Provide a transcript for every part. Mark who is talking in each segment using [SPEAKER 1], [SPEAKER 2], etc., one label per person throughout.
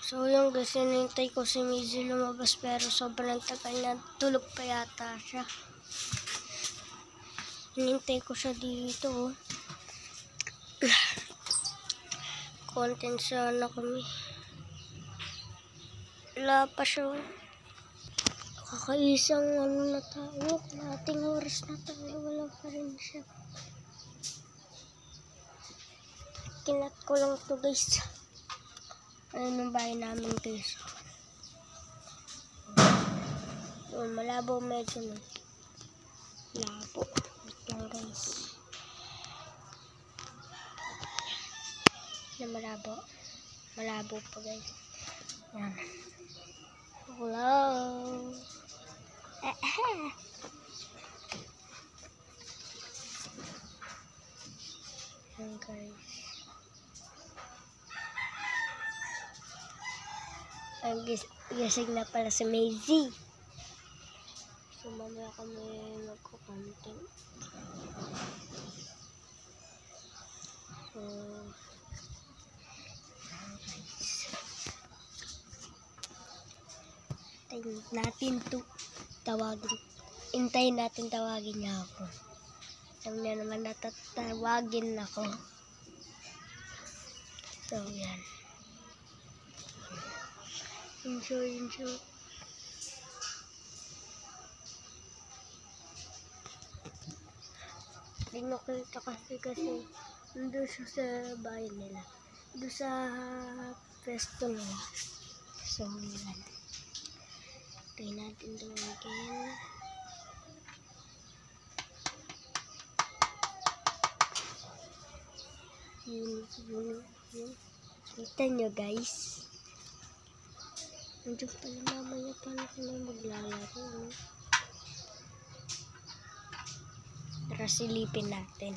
[SPEAKER 1] So yung guys, hinintay ko si Maisie lumabas pero sobrang tagal na. Tulog pa yata siya. Hinintay ko siya dito. Content sana kami. Wala pa siya. Kakaisang ano na tayo. Kalating oras na tayo. Wala pa rin siya. Kinat ko lang to guys. Ayun ang bahay namin guys. Doon, malabo medyo na. Malabo. Wait lang guys. Na malabo. Malabo pa guys. Yan. Hello. Yan guys. Ang gising na pala si Maisie. So mamaya kami magkukontent. So hintayin natin tawagin niya ako. Sabi niya naman natatawagin ako. So yan. Enjoy. Hindi nakita kasi nandun siya sa bahay nila. Doon sa pesto nila. So yan. Tayo natin dumagin. Yun. Kita nyo guys. Nandiyan pala mamaya paano sila maglalaro. Tara silipin natin.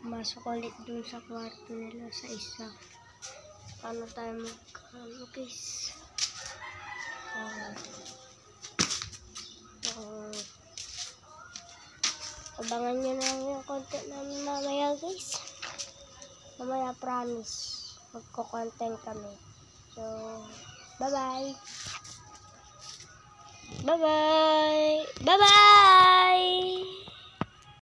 [SPEAKER 1] Masok ulit dun sa kwarto nila sa isa. Paano tayo magkano guys? Abangan nyo na lang yung content namin mamaya guys. Mamaya promise magko-content kami. So bye bye.